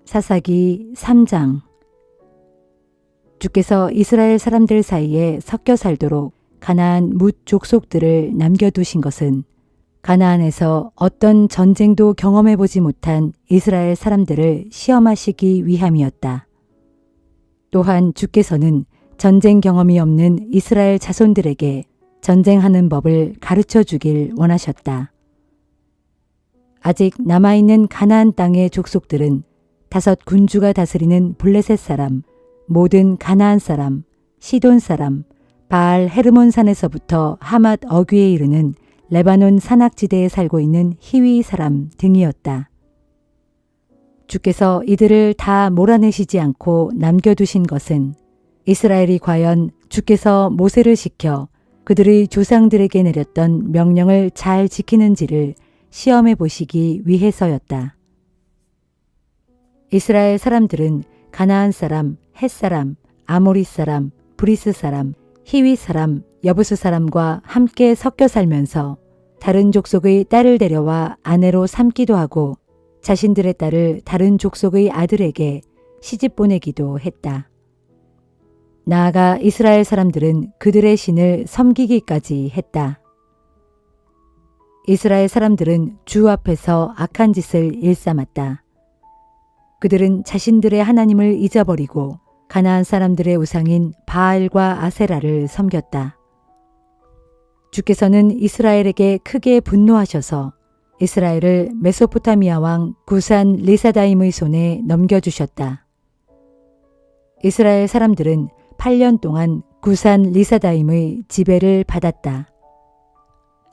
사사기 3장. 주께서 이스라엘 사람들 사이에 섞여 살도록 가나안 뭇 족속들을 남겨두신 것은 가나안에서 어떤 전쟁도 경험해 보지 못한 이스라엘 사람들을 시험하시기 위함이었다. 또한 주께서는 전쟁 경험이 없는 이스라엘 자손들에게 전쟁하는 법을 가르쳐 주길 원하셨다. 아직 남아있는 가나안 땅의 족속들은 5 군주가 다스리는 블레셋 사람, 모든 가나안 사람, 시돈 사람, 바알 헤르몬 산에서부터 하맛 어귀에 이르는 레바논 산악지대에 살고 있는 히위 사람 등이었다. 주께서 이들을 다 몰아내시지 않고 남겨두신 것은 이스라엘이 과연 주께서 모세를 시켜 그들의 조상들에게 내렸던 명령을 잘 지키는지를 시험해 보시기 위해서였다. 이스라엘 사람들은 가나안 사람, 헷 사람, 아모리 사람, 브리스 사람, 히위 사람, 여부스 사람과 함께 섞여 살면서 다른 족속의 딸을 데려와 아내로 삼기도 하고 자신들의 딸을 다른 족속의 아들에게 시집 보내기도 했다. 나아가 이스라엘 사람들은 그들의 신을 섬기기까지 했다. 이스라엘 사람들은 주 앞에서 악한 짓을 일삼았다. 그들은 자신들의 하나님을 잊어버리고 가나안 사람들의 우상인 바알과 아세라를 섬겼다. 주께서는 이스라엘에게 크게 분노하셔서 이스라엘을 메소포타미아 왕 구산 리사다임의 손에 넘겨주셨다. 이스라엘 사람들은 8년 동안 구산 리사다임의 지배를 받았다.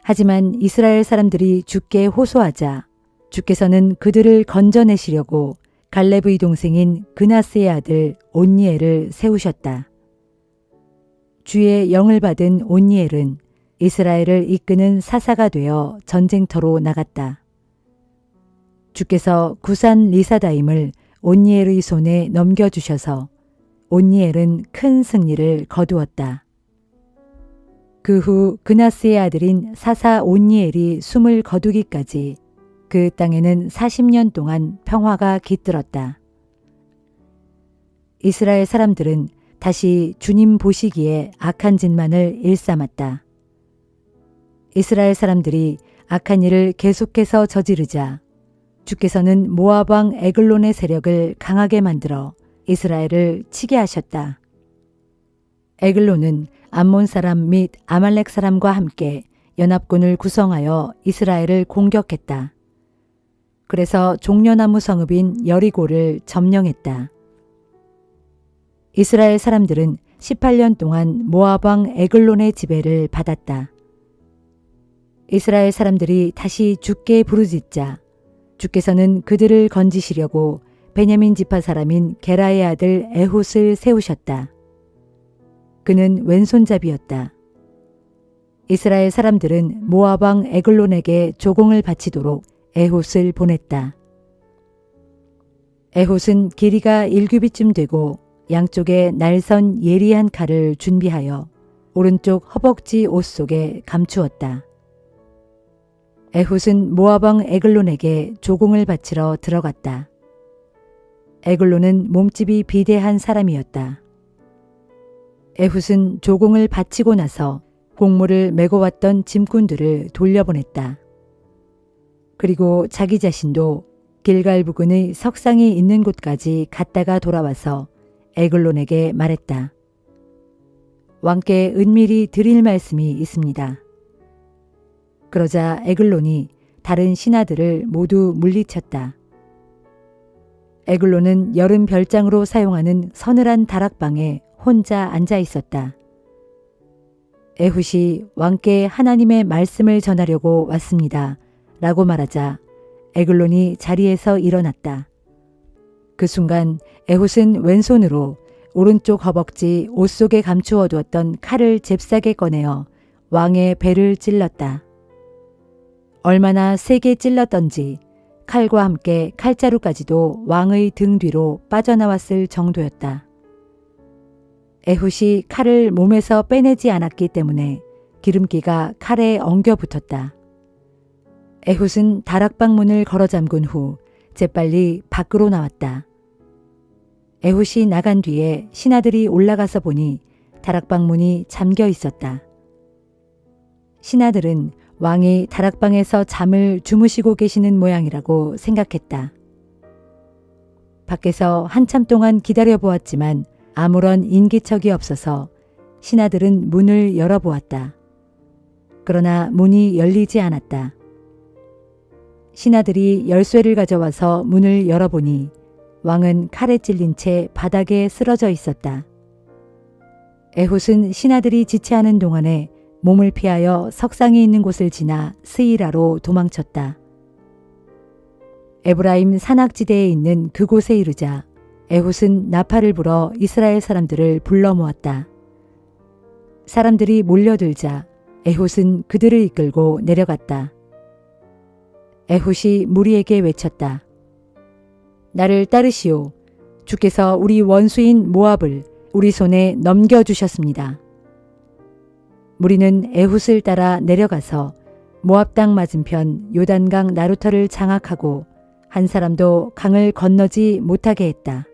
하지만 이스라엘 사람들이 주께 호소하자 주께서는 그들을 건져내시려고 갈렙의 동생인 그나스의 아들 온니엘을 세우셨다. 주의 영을 받은 온니엘은 이스라엘을 이끄는 사사가 되어 전쟁터로 나갔다. 주께서 구산 리사다임을 온니엘의 손에 넘겨주셔서 온니엘은 큰 승리를 거두었다. 그 후 그나스의 아들인 사사 온니엘이 숨을 거두기까지 그 땅에는 40년 동안 평화가 깃들었다. 이스라엘 사람들은 다시 주님 보시기에 악한 짓만을 일삼았다. 이스라엘 사람들이 악한 일을 계속해서 저지르자 주께서는 모압 왕 에글론의 세력을 강하게 만들어 이스라엘을 치게 하셨다. 에글론은 암몬 사람 및 아말렉 사람과 함께 연합군을 구성하여 이스라엘을 공격했다. 그래서 종려나무 성읍인 여리고를 점령했다. 이스라엘 사람들은 18년 동안 모압 왕 에글론의 지배를 받았다. 이스라엘 사람들이 다시 주께 부르짖자 주께서는 그들을 건지시려고 베냐민 지파 사람인 게라의 아들 에훗을 세우셨다. 그는 왼손잡이였다. 이스라엘 사람들은 모압 왕 에글론에게 조공을 바치도록 에훗을 보냈다. 에훗은 길이가 1규빗쯤 되고 양쪽에 날선 예리한 칼을 준비하여 오른쪽 허벅지 옷 속에 감추었다. 에훗은 모압 왕 에글론에게 조공을 바치러 들어갔다. 에글론은 몸집이 비대한 사람이었다. 에훗은 조공을 바치고 나서 곡물을 메고 왔던 짐꾼들을 돌려보냈다. 그리고 자기 자신도 길갈 부근의 석상이 있는 곳까지 갔다가 돌아와서 에글론에게 말했다. 왕께 은밀히 드릴 말씀이 있습니다. 그러자 에글론이 다른 신하들을 모두 물리쳤다. 에글론은 여름 별장으로 사용하는 서늘한 다락방에 혼자 앉아 있었다. 에훗이 왕께 하나님의 말씀을 전하려고 왔습니다. 라고 말하자 에글론이 자리에서 일어났다. 그 순간 에훗은 왼손으로 오른쪽 허벅지 옷 속에 감추어 두었던 칼을 잽싸게 꺼내어 왕의 배를 찔렀다. 얼마나 세게 찔렀던지 칼과 함께 칼자루까지도 왕의 등 뒤로 빠져나왔을 정도였다. 에훗이 칼을 몸에서 빼내지 않았기 때문에 기름기가 칼에 엉겨 붙었다. 에훗은 다락방 문을 걸어 잠근 후 재빨리 밖으로 나왔다. 에훗이 나간 뒤에 신하들이 올라가서 보니 다락방 문이 잠겨 있었다. 신하들은 왕이 다락방에서 잠을 주무시고 계시는 모양이라고 생각했다. 밖에서 한참 동안 기다려 보았지만 아무런 인기척이 없어서 신하들은 문을 열어보았다. 그러나 문이 열리지 않았다. 신하들이 열쇠를 가져와서 문을 열어보니 왕은 칼에 찔린 채 바닥에 쓰러져 있었다. 에훗은 신하들이 지체하는 동안에 몸을 피하여 석상이 있는 곳을 지나 스이라로 도망쳤다. 에브라임 산악지대에 있는 그곳에 이르자 에훗은 나팔을 불어 이스라엘 사람들을 불러 모았다. 사람들이 몰려들자 에훗은 그들을 이끌고 내려갔다. 에훗이 무리에게 외쳤다. 나를 따르시오. 주께서 우리 원수인 모압을 우리 손에 넘겨주셨습니다. 무리는 에훗을 따라 내려가서 모압 땅 맞은편 요단강 나루터를 장악하고 한 사람도 강을 건너지 못하게 했다.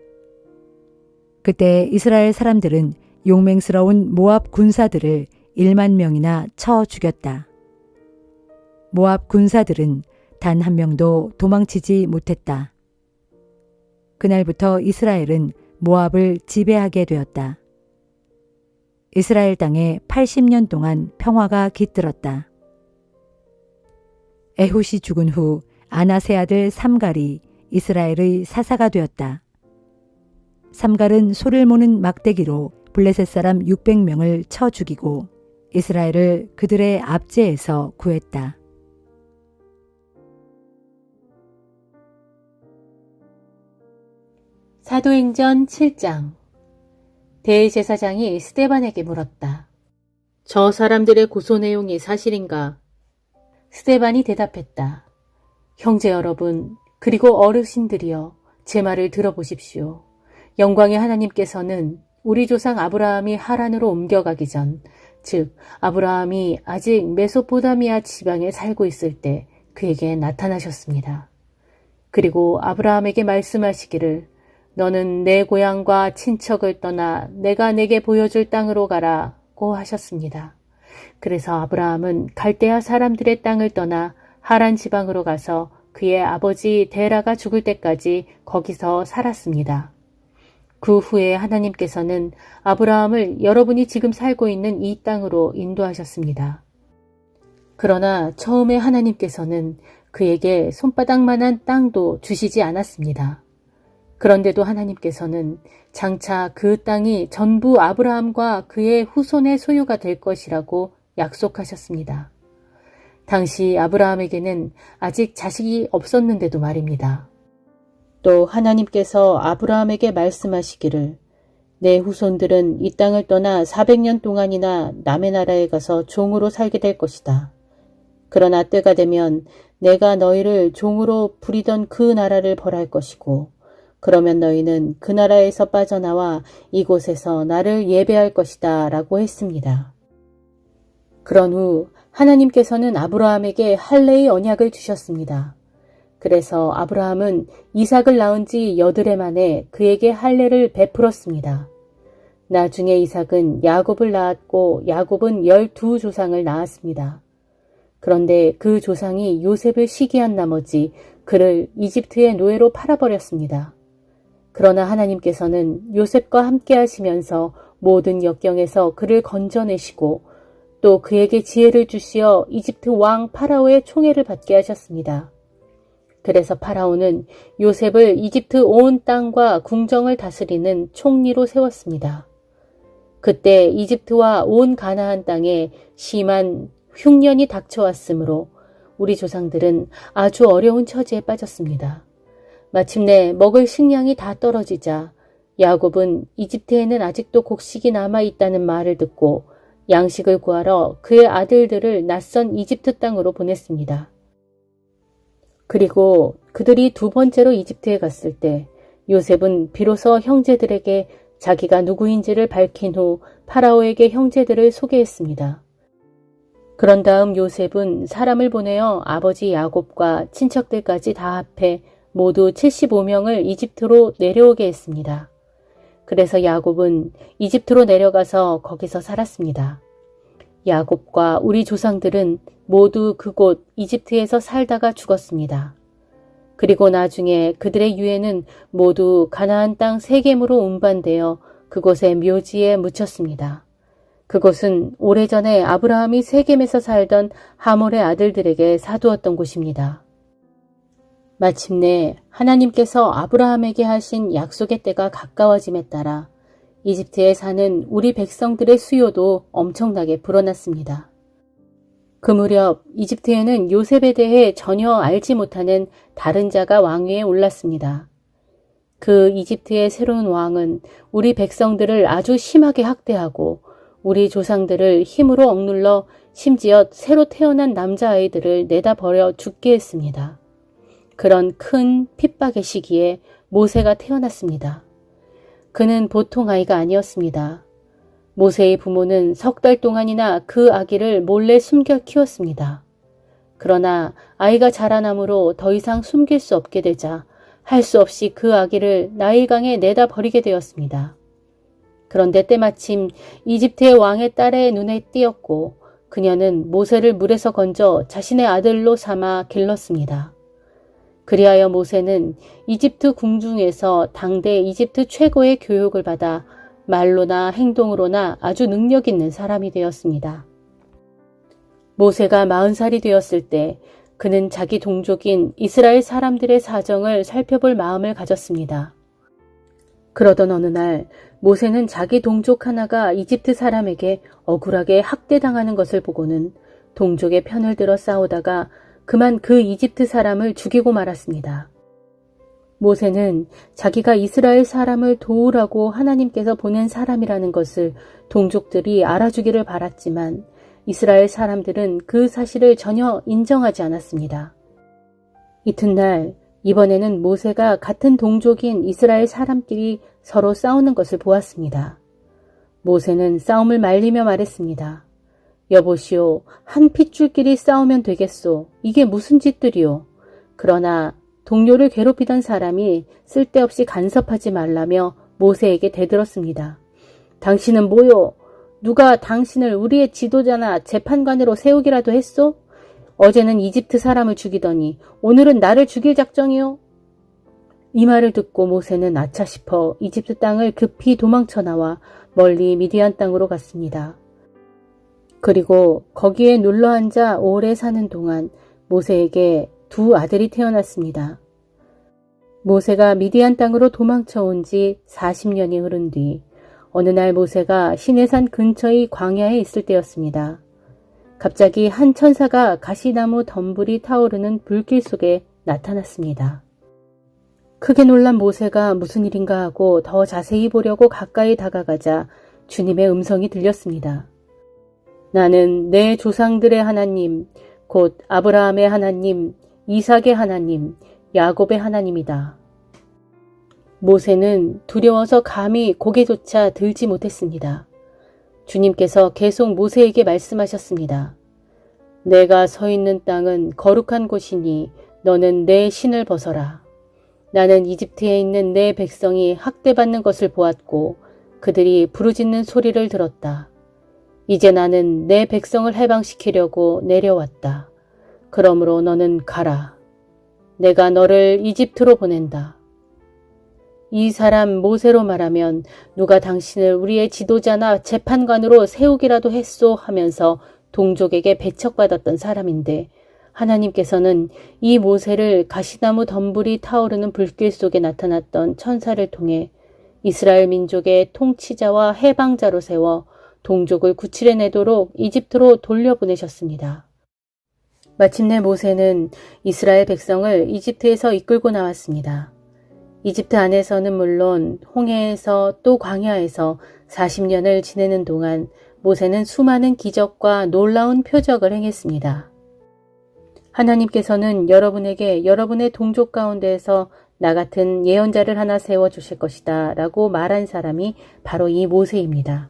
그때 이스라엘 사람들은 용맹스러운 모압 군사들을 1만 명이나 쳐 죽였다. 모압 군사들은 단 한 명도 도망치지 못했다. 그날부터 이스라엘은 모압을 지배하게 되었다. 이스라엘 땅에 80년 동안 평화가 깃들었다. 에훗이 죽은 후 아낫의 아들 삼갈이 이스라엘의 사사가 되었다. 삼갈은 소를 모는 막대기로 블레셋 사람 600명을 쳐 죽이고 이스라엘을 그들의 압제에서 구했다. 사도행전 7장. 대제사장이 스데반에게 물었다. 저 사람들의 고소 내용이 사실인가? 스데반이 대답했다. 형제 여러분, 그리고 어르신들이여, 제 말을 들어보십시오. 영광의 하나님께서는 우리 조상 아브라함이 하란으로 옮겨가기 전, 즉 아브라함이 아직 메소포타미아 지방에 살고 있을 때 그에게 나타나셨습니다. 그리고 아브라함에게 말씀하시기를 너는 내 고향과 친척을 떠나 내가 내게 보여줄 땅으로 가라고 하셨습니다. 그래서 아브라함은 갈대아 사람들의 땅을 떠나 하란 지방으로 가서 그의 아버지 데라가 죽을 때까지 거기서 살았습니다. 그 후에 하나님께서는 아브라함을 여러분이 지금 살고 있는 이 땅으로 인도하셨습니다. 그러나 처음에 하나님께서는 그에게 손바닥만한 땅도 주시지 않았습니다. 그런데도 하나님께서는 장차 그 땅이 전부 아브라함과 그의 후손의 소유가 될 것이라고 약속하셨습니다. 당시 아브라함에게는 아직 자식이 없었는데도 말입니다. 또 하나님께서 아브라함에게 말씀하시기를 내 후손들은 이 땅을 떠나 400년 동안이나 남의 나라에 가서 종으로 살게 될 것이다. 그러나 때가 되면 내가 너희를 종으로 부리던 그 나라를 벌할 것이고 그러면 너희는 그 나라에서 빠져나와 이곳에서 나를 예배할 것이다 라고 했습니다. 그런 후 하나님께서는 아브라함에게 할례의 언약을 주셨습니다. 그래서 아브라함은 이삭을 낳은 지 8해 만에 그에게 할례를 베풀었습니다. 나중에 이삭은 야곱을 낳았고 야곱은 12조상을 낳았습니다. 그런데 그 조상이 요셉을 시기한 나머지 그를 이집트의 노예로 팔아버렸습니다. 그러나 하나님께서는 요셉과 함께 하시면서 모든 역경에서 그를 건져내시고 또 그에게 지혜를 주시어 이집트 왕 파라오의 총애를 받게 하셨습니다. 그래서 파라오는 요셉을 이집트 온 땅과 궁정을 다스리는 총리로 세웠습니다. 그때 이집트와 온 가나안 땅에 심한 흉년이 닥쳐왔으므로 우리 조상들은 아주 어려운 처지에 빠졌습니다. 마침내 먹을 식량이 다 떨어지자 야곱은 이집트에는 아직도 곡식이 남아있다는 말을 듣고 양식을 구하러 그의 아들들을 낯선 이집트 땅으로 보냈습니다. 그리고 그들이 2번째로 이집트에 갔을 때 요셉은 비로소 형제들에게 자기가 누구인지를 밝힌 후 파라오에게 형제들을 소개했습니다. 그런 다음 요셉은 사람을 보내어 아버지 야곱과 친척들까지 다 합해 모두 75명을 이집트로 내려오게 했습니다. 그래서 야곱은 이집트로 내려가서 거기서 살았습니다. 야곱과 우리 조상들은 모두 그곳 이집트에서 살다가 죽었습니다. 그리고 나중에 그들의 유해는 모두 가나안 땅 세겜으로 운반되어 그곳의 묘지에 묻혔습니다. 그곳은 오래전에 아브라함이 세겜에서 살던 하몰의 아들들에게 사두었던 곳입니다. 마침내 하나님께서 아브라함에게 하신 약속의 때가 가까워짐에 따라 이집트에 사는 우리 백성들의 수요도 엄청나게 불어났습니다. 그 무렵 이집트에는 요셉에 대해 전혀 알지 못하는 다른 자가 왕위에 올랐습니다. 그 이집트의 새로운 왕은 우리 백성들을 아주 심하게 학대하고 우리 조상들을 힘으로 억눌러 심지어 새로 태어난 남자아이들을 내다 버려 죽게 했습니다. 그런 큰 핍박의 시기에 모세가 태어났습니다. 그는 보통 아이가 아니었습니다. 모세의 부모는 석 달 동안이나 그 아기를 몰래 숨겨 키웠습니다. 그러나 아이가 자라나므로 더 이상 숨길 수 없게 되자 할 수 없이 그 아기를 나일강에 내다 버리게 되었습니다. 그런데 때마침 이집트의 왕의 딸의 눈에 띄었고 그녀는 모세를 물에서 건져 자신의 아들로 삼아 길렀습니다. 그리하여 모세는 이집트 궁중에서 당대 이집트 최고의 교육을 받아 말로나 행동으로나 아주 능력 있는 사람이 되었습니다. 모세가 40살이 되었을 때 그는 자기 동족인 이스라엘 사람들의 사정을 살펴볼 마음을 가졌습니다. 그러던 어느 날 모세는 자기 동족 하나가 이집트 사람에게 억울하게 학대당하는 것을 보고는 동족의 편을 들어 싸우다가 그만 그 이집트 사람을 죽이고 말았습니다. 모세는 자기가 이스라엘 사람을 도우라고 하나님께서 보낸 사람이라는 것을 동족들이 알아주기를 바랐지만 이스라엘 사람들은 그 사실을 전혀 인정하지 않았습니다. 이튿날 이번에는 모세가 같은 동족인 이스라엘 사람끼리 서로 싸우는 것을 보았습니다. 모세는 싸움을 말리며 말했습니다. 여보시오, 한 핏줄끼리 싸우면 되겠소. 이게 무슨 짓들이오. 그러나 동료를 괴롭히던 사람이 쓸데없이 간섭하지 말라며 모세에게 대들었습니다. 당신은 뭐요? 누가 당신을 우리의 지도자나 재판관으로 세우기라도 했소? 어제는 이집트 사람을 죽이더니 오늘은 나를 죽일 작정이요? 이 말을 듣고 모세는 아차 싶어 이집트 땅을 급히 도망쳐 나와 멀리 미디안 땅으로 갔습니다. 그리고 거기에 눌러앉아 오래 사는 동안 모세에게 2 아들이 태어났습니다. 모세가 미디안 땅으로 도망쳐 온 지 40년이 흐른 뒤 어느 날 모세가 시내산 근처의 광야에 있을 때였습니다. 갑자기 한 천사가 가시나무 덤불이 타오르는 불길 속에 나타났습니다. 크게 놀란 모세가 무슨 일인가 하고 더 자세히 보려고 가까이 다가가자 주님의 음성이 들렸습니다. 나는 내 조상들의 하나님, 곧 아브라함의 하나님, 이삭의 하나님, 야곱의 하나님이다. 모세는 두려워서 감히 고개조차 들지 못했습니다. 주님께서 계속 모세에게 말씀하셨습니다. 내가 서 있는 땅은 거룩한 곳이니 너는 내 신을 벗어라. 나는 이집트에 있는 내 백성이 학대받는 것을 보았고 그들이 부르짖는 소리를 들었다. 이제 나는 내 백성을 해방시키려고 내려왔다. 그러므로 너는 가라. 내가 너를 이집트로 보낸다. 이 사람 모세로 말하면 누가 당신을 우리의 지도자나 재판관으로 세우기라도 했소 하면서 동족에게 배척받았던 사람인데 하나님께서는 이 모세를 가시나무 덤불이 타오르는 불길 속에 나타났던 천사를 통해 이스라엘 민족의 통치자와 해방자로 세워 동족을 구출해내도록 이집트로 돌려보내셨습니다. 마침내 모세는 이스라엘 백성을 이집트에서 이끌고 나왔습니다. 이집트 안에서는 물론 홍해에서 또 광야에서 40년을 지내는 동안 모세는 수많은 기적과 놀라운 표적을 행했습니다. 하나님께서는 여러분에게 여러분의 동족 가운데에서 나 같은 예언자를 하나 세워주실 것이다 라고 말한 사람이 바로 이 모세입니다.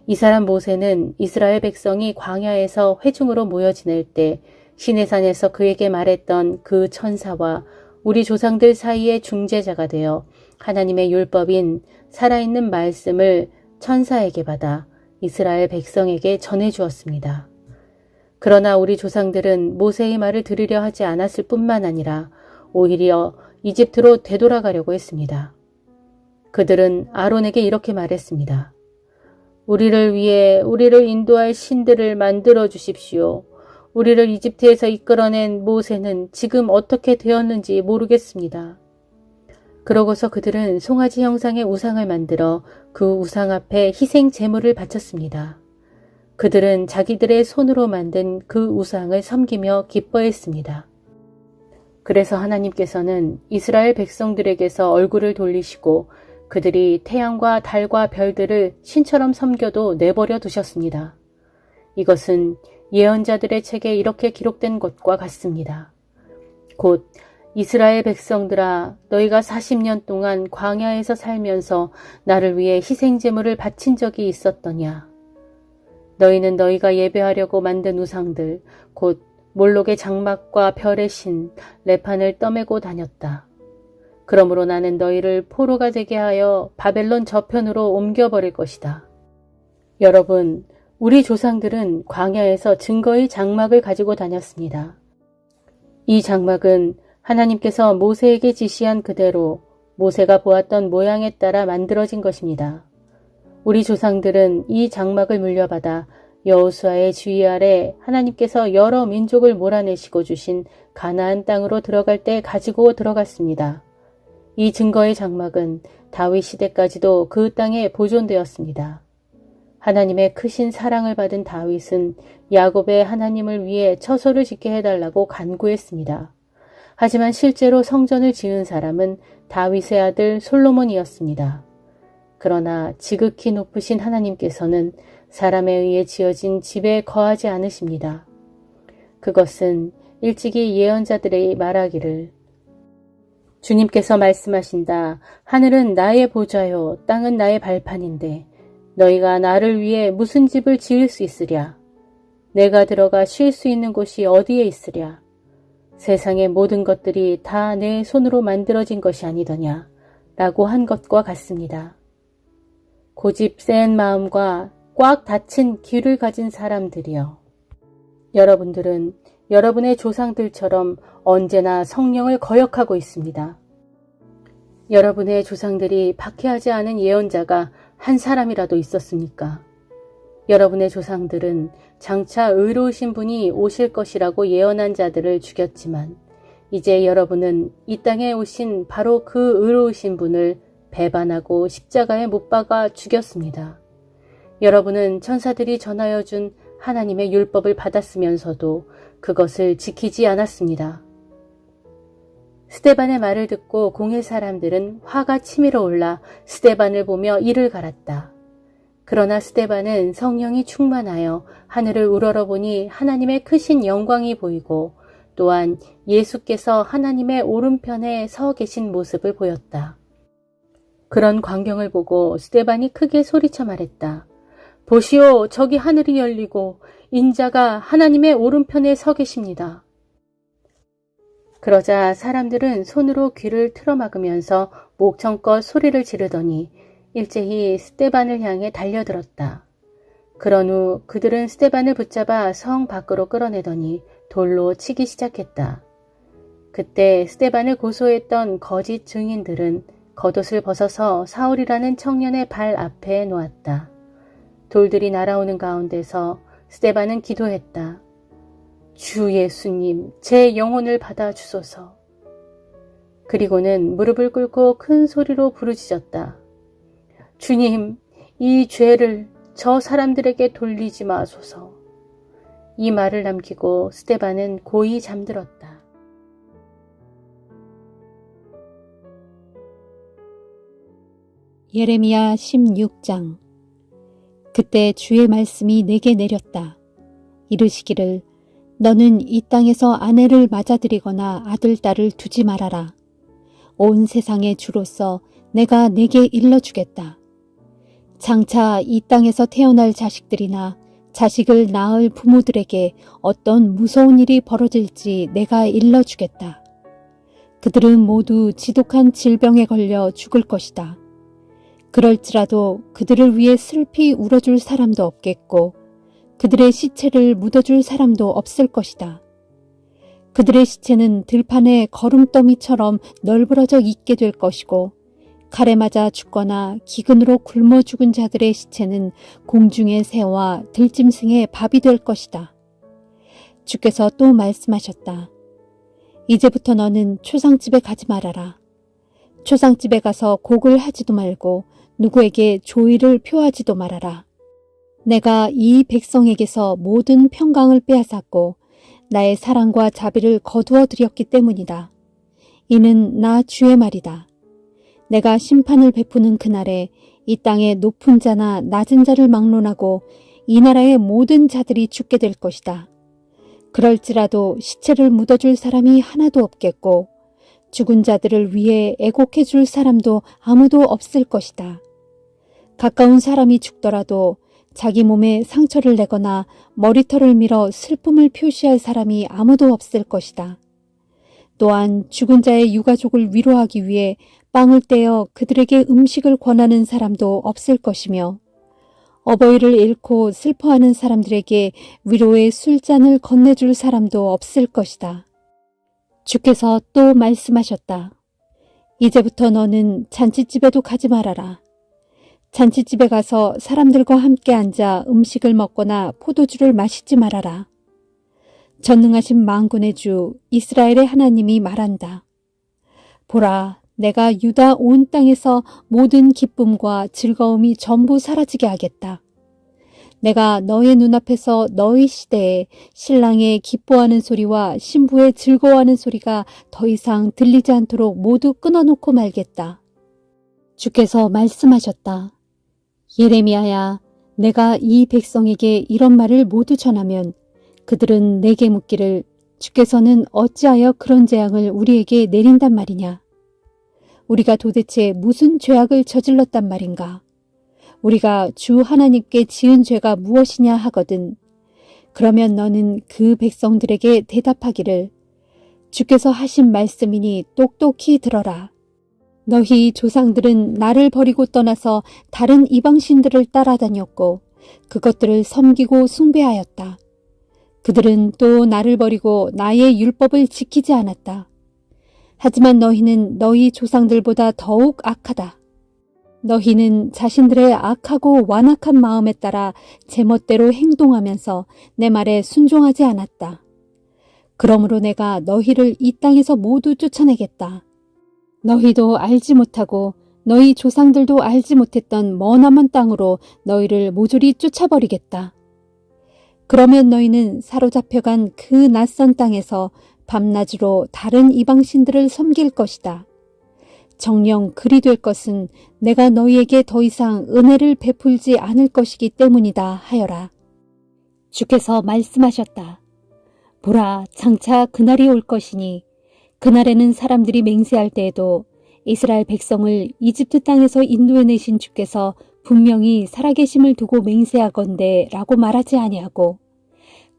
이 사람 모세는 이스라엘 백성이 광야에서 회중으로 모여 지낼 때 시내산에서 그에게 말했던 그 천사와 우리 조상들 사이의 중재자가 되어 하나님의 율법인 살아있는 말씀을 천사에게 받아 이스라엘 백성에게 전해주었습니다. 그러나 우리 조상들은 모세의 말을 들으려 하지 않았을 뿐만 아니라 오히려 이집트로 되돌아가려고 했습니다. 그들은 아론에게 이렇게 말했습니다. 우리를 위해 우리를 인도할 신들을 만들어 주십시오. 우리를 이집트에서 이끌어낸 모세는 지금 어떻게 되었는지 모르겠습니다. 그러고서 그들은 송아지 형상의 우상을 만들어 그 우상 앞에 희생 제물을 바쳤습니다. 그들은 자기들의 손으로 만든 그 우상을 섬기며 기뻐했습니다. 그래서 하나님께서는 이스라엘 백성들에게서 얼굴을 돌리시고 그들이 태양과 달과 별들을 신처럼 섬겨도 내버려 두셨습니다. 이것은 예언자들의 책에 이렇게 기록된 것과 같습니다. 곧 이스라엘 백성들아, 너희가 40년 동안 광야에서 살면서 나를 위해 희생제물을 바친 적이 있었더냐. 너희는 너희가 예배하려고 만든 우상들, 곧 몰록의 장막과 별의 신, 레판을 떠매고 다녔다. 그러므로 나는 너희를 포로가 되게 하여 바벨론 저편으로 옮겨버릴 것이다. 여러분, 우리 조상들은 광야에서 증거의 장막을 가지고 다녔습니다. 이 장막은 하나님께서 모세에게 지시한 그대로 모세가 보았던 모양에 따라 만들어진 것입니다. 우리 조상들은 이 장막을 물려받아 여호수아의 지휘 아래 하나님께서 여러 민족을 몰아내시고 주신 가나안 땅으로 들어갈 때 가지고 들어갔습니다. 이 증거의 장막은 다윗 시대까지도 그 땅에 보존되었습니다. 하나님의 크신 사랑을 받은 다윗은 야곱의 하나님을 위해 처소를 짓게 해달라고 간구했습니다. 하지만 실제로 성전을 지은 사람은 다윗의 아들 솔로몬이었습니다. 그러나 지극히 높으신 하나님께서는 사람에 의해 지어진 집에 거하지 않으십니다. 그것은 일찍이 예언자들의 말하기를 주님께서 말씀하신다. 하늘은 나의 보좌요, 땅은 나의 발판인데 너희가 나를 위해 무슨 집을 지을 수 있으랴? 내가 들어가 쉴 수 있는 곳이 어디에 있으랴? 세상의 모든 것들이 다 내 손으로 만들어진 것이 아니더냐? 라고 한 것과 같습니다. 고집 센 마음과 꽉 닫힌 귀를 가진 사람들이여. 여러분들은 여러분의 조상들처럼 언제나 성령을 거역하고 있습니다. 여러분의 조상들이 박해하지 않은 예언자가 한 사람이라도 있었습니까? 여러분의 조상들은 장차 의로우신 분이 오실 것이라고 예언한 자들을 죽였지만 이제 여러분은 이 땅에 오신 바로 그 의로우신 분을 배반하고 십자가에 못 박아 죽였습니다. 여러분은 천사들이 전하여 준 하나님의 율법을 받았으면서도 그것을 지키지 않았습니다. 스데반의 말을 듣고 공회 사람들은 화가 치밀어 올라 스데반을 보며 이를 갈았다. 그러나 스데반은 성령이 충만하여 하늘을 우러러보니 하나님의 크신 영광이 보이고 또한 예수께서 하나님의 오른편에 서 계신 모습을 보였다. 그런 광경을 보고 스데반이 크게 소리쳐 말했다. 보시오, 저기 하늘이 열리고 인자가 하나님의 오른편에 서 계십니다. 그러자 사람들은 손으로 귀를 틀어막으면서 목청껏 소리를 지르더니 일제히 스데반을 향해 달려들었다. 그런 후 그들은 스데반을 붙잡아 성 밖으로 끌어내더니 돌로 치기 시작했다. 그때 스데반을 고소했던 거짓 증인들은 겉옷을 벗어서 사울이라는 청년의 발 앞에 놓았다. 돌들이 날아오는 가운데서 스데반은 기도했다. 주 예수님, 제 영혼을 받아 주소서. 그리고는 무릎을 꿇고 큰 소리로 부르짖었다. 주님, 이 죄를 저 사람들에게 돌리지 마소서. 이 말을 남기고 스데반은 고이 잠들었다. 예레미야 16장. 그때 주의 말씀이 내게 내렸다. 이르시기를 너는 이 땅에서 아내를 맞아들이거나 아들, 딸을 두지 말아라. 온 세상의 주로서 내가 내게 일러주겠다. 장차 이 땅에서 태어날 자식들이나 자식을 낳을 부모들에게 어떤 무서운 일이 벌어질지 내가 일러주겠다. 그들은 모두 지독한 질병에 걸려 죽을 것이다. 그럴지라도 그들을 위해 슬피 울어줄 사람도 없겠고 그들의 시체를 묻어줄 사람도 없을 것이다. 그들의 시체는 들판의 거름더미처럼 널브러져 있게 될 것이고 칼에 맞아 죽거나 기근으로 굶어 죽은 자들의 시체는 공중의 새와 들짐승의 밥이 될 것이다. 주께서 또 말씀하셨다. 이제부터 너는 초상집에 가지 말아라. 초상집에 가서 곡을 하지도 말고 누구에게 조의를 표하지도 말아라. 내가 이 백성에게서 모든 평강을 빼앗았고 나의 사랑과 자비를 거두어 드렸기 때문이다. 이는 나 주의 말이다. 내가 심판을 베푸는 그날에 이 땅의 높은 자나 낮은 자를 막론하고 이 나라의 모든 자들이 죽게 될 것이다. 그럴지라도 시체를 묻어줄 사람이 하나도 없겠고 죽은 자들을 위해 애곡해 줄 사람도 아무도 없을 것이다. 가까운 사람이 죽더라도 자기 몸에 상처를 내거나 머리털을 밀어 슬픔을 표시할 사람이 아무도 없을 것이다. 또한 죽은 자의 유가족을 위로하기 위해 빵을 떼어 그들에게 음식을 권하는 사람도 없을 것이며 어버이를 잃고 슬퍼하는 사람들에게 위로의 술잔을 건네줄 사람도 없을 것이다. 주께서 또 말씀하셨다. 이제부터 너는 잔치집에도 가지 말아라. 잔치집에 가서 사람들과 함께 앉아 음식을 먹거나 포도주를 마시지 말아라. 전능하신 만군의 주 이스라엘의 하나님이 말한다. 보라, 내가 유다 온 땅에서 모든 기쁨과 즐거움이 전부 사라지게 하겠다. 내가 너의 눈앞에서 너의 시대에 신랑의 기뻐하는 소리와 신부의 즐거워하는 소리가 더 이상 들리지 않도록 모두 끊어놓고 말겠다. 주께서 말씀하셨다. 예레미야야, 내가 이 백성에게 이런 말을 모두 전하면 그들은 내게 묻기를 주께서는 어찌하여 그런 재앙을 우리에게 내린단 말이냐? 우리가 도대체 무슨 죄악을 저질렀단 말인가? 우리가 주 하나님께 지은 죄가 무엇이냐 하거든. 그러면 너는 그 백성들에게 대답하기를 주께서 하신 말씀이니 똑똑히 들어라. 너희 조상들은 나를 버리고 떠나서 다른 이방신들을 따라다녔고 그것들을 섬기고 숭배하였다. 그들은 또 나를 버리고 나의 율법을 지키지 않았다. 하지만 너희는 너희 조상들보다 더욱 악하다. 너희는 자신들의 악하고 완악한 마음에 따라 제멋대로 행동하면서 내 말에 순종하지 않았다. 그러므로 내가 너희를 이 땅에서 모두 쫓아내겠다. 너희도 알지 못하고 너희 조상들도 알지 못했던 머나먼 땅으로 너희를 모조리 쫓아버리겠다. 그러면 너희는 사로잡혀간 그 낯선 땅에서 밤낮으로 다른 이방신들을 섬길 것이다. 정녕 그리 될 것은 내가 너희에게 더 이상 은혜를 베풀지 않을 것이기 때문이다 하여라. 주께서 말씀하셨다. 보라, 장차 그날이 올 것이니 그날에는 사람들이 맹세할 때에도 이스라엘 백성을 이집트 땅에서 인도해내신 주께서 분명히 살아계심을 두고 맹세하건대 라고 말하지 아니하고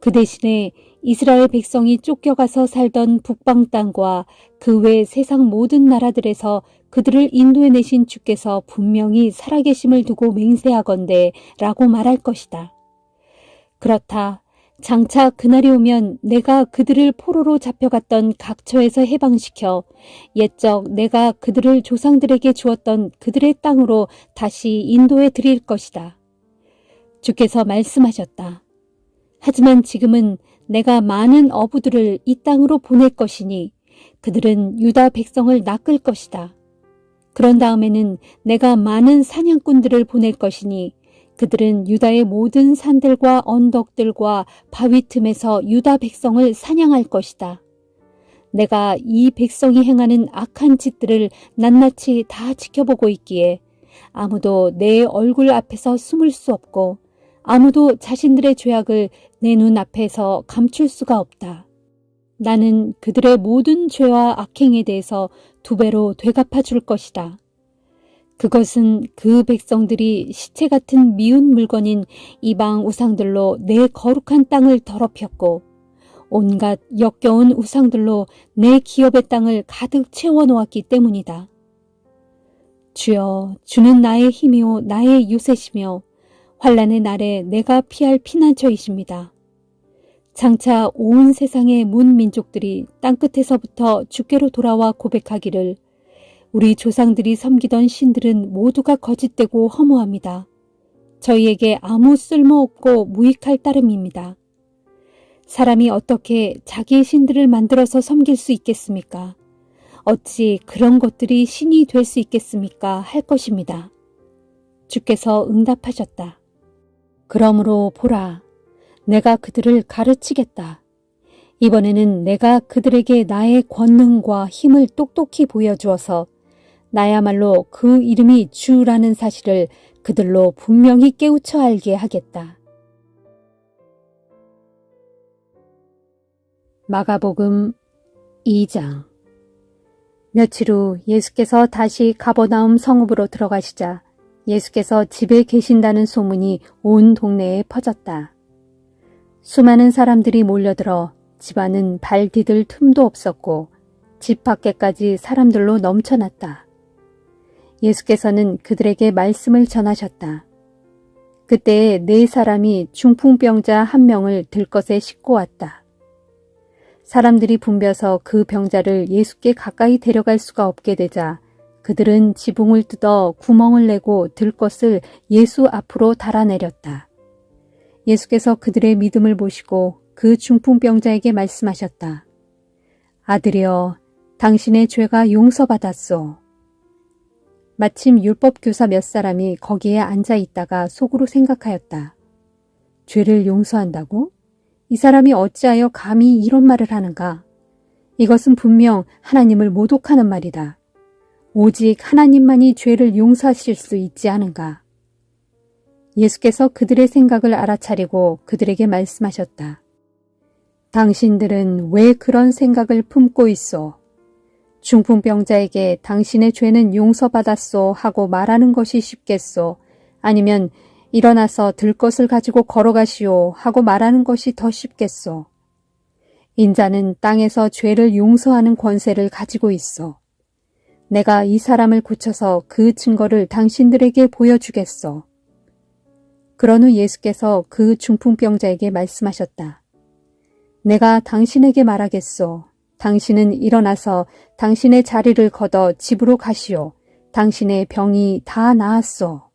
그 대신에 이스라엘 백성이 쫓겨가서 살던 북방 땅과 그 외 세상 모든 나라들에서 그들을 인도해내신 주께서 분명히 살아계심을 두고 맹세하건대 라고 말할 것이다. 그렇다. 장차 그날이 오면 내가 그들을 포로로 잡혀갔던 각처에서 해방시켜 옛적 내가 그들을 조상들에게 주었던 그들의 땅으로 다시 인도해 드릴 것이다. 주께서 말씀하셨다. 하지만 지금은 내가 많은 어부들을 이 땅으로 보낼 것이니 그들은 유다 백성을 낚을 것이다. 그런 다음에는 내가 많은 사냥꾼들을 보낼 것이니 그들은 유다의 모든 산들과 언덕들과 바위 틈에서 유다 백성을 사냥할 것이다. 내가 이 백성이 행하는 악한 짓들을 낱낱이 다 지켜보고 있기에 아무도 내 얼굴 앞에서 숨을 수 없고 아무도 자신들의 죄악을 내 눈 앞에서 감출 수가 없다. 나는 그들의 모든 죄와 악행에 대해서 2배로 되갚아 줄 것이다. 그것은 그 백성들이 시체 같은 미운 물건인 이방 우상들로 내 거룩한 땅을 더럽혔고 온갖 역겨운 우상들로 내 기업의 땅을 가득 채워놓았기 때문이다. 주여, 주는 나의 힘이요 나의 요새시며 환난의 날에 내가 피할 피난처이십니다. 장차 온 세상의 문민족들이 땅끝에서부터 주께로 돌아와 고백하기를 우리 조상들이 섬기던 신들은 모두가 거짓되고 허무합니다. 저희에게 아무 쓸모없고 무익할 따름입니다. 사람이 어떻게 자기의 신들을 만들어서 섬길 수 있겠습니까? 어찌 그런 것들이 신이 될 수 있겠습니까? 할 것입니다. 주께서 응답하셨다. 그러므로 보라, 내가 그들을 가르치겠다. 이번에는 내가 그들에게 나의 권능과 힘을 똑똑히 보여주어서 나야말로 그 이름이 주라는 사실을 그들로 분명히 깨우쳐 알게 하겠다. 마가복음 2장. 며칠 후 예수께서 다시 가버나움 성읍으로 들어가시자 예수께서 집에 계신다는 소문이 온 동네에 퍼졌다. 수많은 사람들이 몰려들어 집 안은 발 디딜 틈도 없었고 집 밖에까지 사람들로 넘쳐났다. 예수께서는 그들에게 말씀을 전하셨다. 그때에 4사람이 중풍병자 1명을 들것에 싣고 왔다. 사람들이 붐벼서 그 병자를 예수께 가까이 데려갈 수가 없게 되자 그들은 지붕을 뜯어 구멍을 내고 들것을 예수 앞으로 달아내렸다. 예수께서 그들의 믿음을 보시고 그 중풍병자에게 말씀하셨다. 아들이여, 당신의 죄가 용서받았소. 마침 율법교사 몇 사람이 거기에 앉아 있다가 속으로 생각하였다. 죄를 용서한다고? 이 사람이 어찌하여 감히 이런 말을 하는가? 이것은 분명 하나님을 모독하는 말이다. 오직 하나님만이 죄를 용서하실 수 있지 않은가? 예수께서 그들의 생각을 알아차리고 그들에게 말씀하셨다. 당신들은 왜 그런 생각을 품고 있소? 중풍병자에게 당신의 죄는 용서받았소 하고 말하는 것이 쉽겠소? 아니면 일어나서 들것을 가지고 걸어가시오 하고 말하는 것이 더 쉽겠소? 인자는 땅에서 죄를 용서하는 권세를 가지고 있어. 내가 이 사람을 고쳐서 그 증거를 당신들에게 보여주겠소. 그런 후 예수께서 그 중풍병자에게 말씀하셨다. 내가 당신에게 말하겠소. 당신은 일어나서 당신의 자리를 걷어 집으로 가시오. 당신의 병이 다 나았소.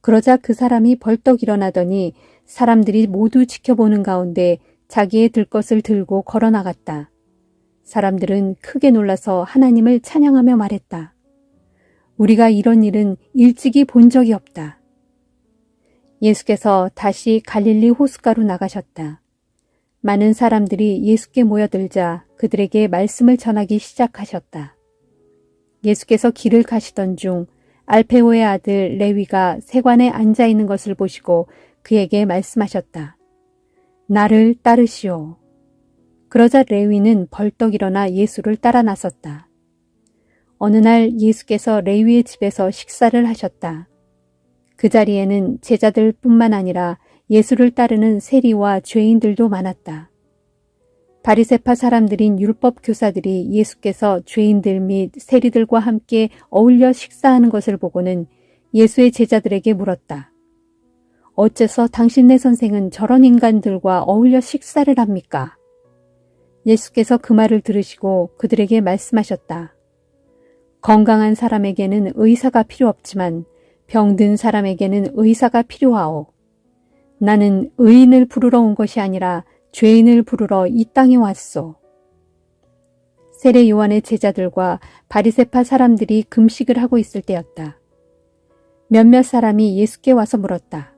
그러자 그 사람이 벌떡 일어나더니 사람들이 모두 지켜보는 가운데 자기의 들것을 들고 걸어나갔다. 사람들은 크게 놀라서 하나님을 찬양하며 말했다. 우리가 이런 일은 일찍이 본 적이 없다. 예수께서 다시 갈릴리 호숫가로 나가셨다. 많은 사람들이 예수께 모여들자 그들에게 말씀을 전하기 시작하셨다. 예수께서 길을 가시던 중 알페오의 아들 레위가 세관에 앉아 있는 것을 보시고 그에게 말씀하셨다. 나를 따르시오. 그러자 레위는 벌떡 일어나 예수를 따라 나섰다. 어느 날 예수께서 레위의 집에서 식사를 하셨다. 그 자리에는 제자들뿐만 아니라 예수를 따르는 세리와 죄인들도 많았다. 바리새파 사람들인 율법 교사들이 예수께서 죄인들 및 세리들과 함께 어울려 식사하는 것을 보고는 예수의 제자들에게 물었다. 어째서 당신네 선생은 저런 인간들과 어울려 식사를 합니까? 예수께서 그 말을 들으시고 그들에게 말씀하셨다. 건강한 사람에게는 의사가 필요 없지만 병든 사람에게는 의사가 필요하오. 나는 의인을 부르러 온 것이 아니라 죄인을 부르러 이 땅에 왔소. 세례 요한의 제자들과 바리새파 사람들이 금식을 하고 있을 때였다. 몇몇 사람이 예수께 와서 물었다.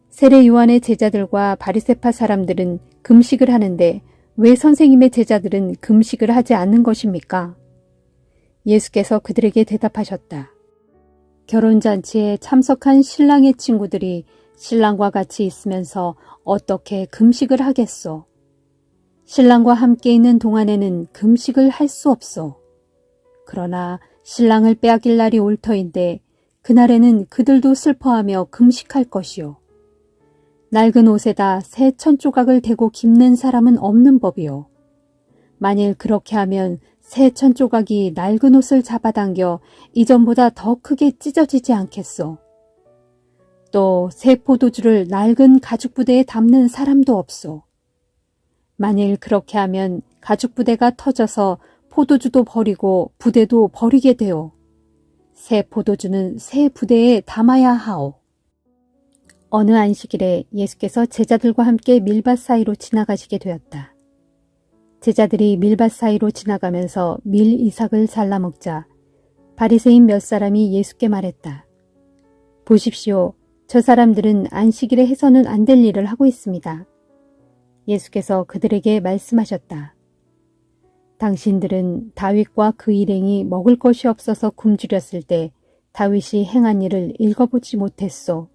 세례 요한의 제자들과 바리새파 사람들은 금식을 하는데 왜 선생님의 제자들은 금식을 하지 않는 것입니까? 예수께서 그들에게 대답하셨다. 결혼잔치에 참석한 신랑의 친구들이 신랑과 같이 있으면서 어떻게 금식을 하겠소? 신랑과 함께 있는 동안에는 금식을 할 수 없소. 그러나 신랑을 빼앗길 날이 올 터인데 그날에는 그들도 슬퍼하며 금식할 것이요. 낡은 옷에다 새 천조각을 대고 깁는 사람은 없는 법이요. 만일 그렇게 하면 새 천 조각이 낡은 옷을 잡아당겨 이전보다 더 크게 찢어지지 않겠소. 또 새 포도주를 낡은 가죽 부대에 담는 사람도 없소. 만일 그렇게 하면 가죽 부대가 터져서 포도주도 버리고 부대도 버리게 되오. 새 포도주는 새 부대에 담아야 하오. 어느 안식일에 예수께서 제자들과 함께 밀밭 사이로 지나가시게 되었다. 제자들이 밀밭 사이로 지나가면서 밀 이삭을 잘라 먹자 바리새인 몇 사람이 예수께 말했다. 보십시오. 저 사람들은 안식일에 해서는 안 될 일을 하고 있습니다. 예수께서 그들에게 말씀하셨다. 당신들은 다윗과 그 일행이 먹을 것이 없어서 굶주렸을 때 다윗이 행한 일을 읽어보지 못했소.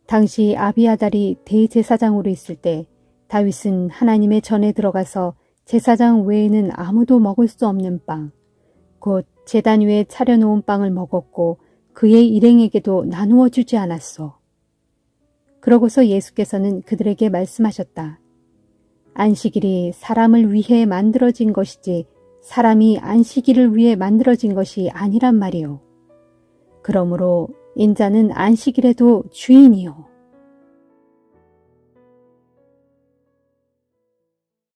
당시 아비아달이 대제사장으로 있을 때 다윗은 하나님의 전에 들어가서 제사장 외에는 아무도 먹을 수 없는 빵, 곧 제단 위에 차려놓은 빵을 먹었고 그의 일행에게도 나누어 주지 않았소. 그러고서 예수께서는 그들에게 말씀하셨다. 안식일이 사람을 위해 만들어진 것이지 사람이 안식일을 위해 만들어진 것이 아니란 말이오. 그러므로 인자는 안식일에도 주인이요.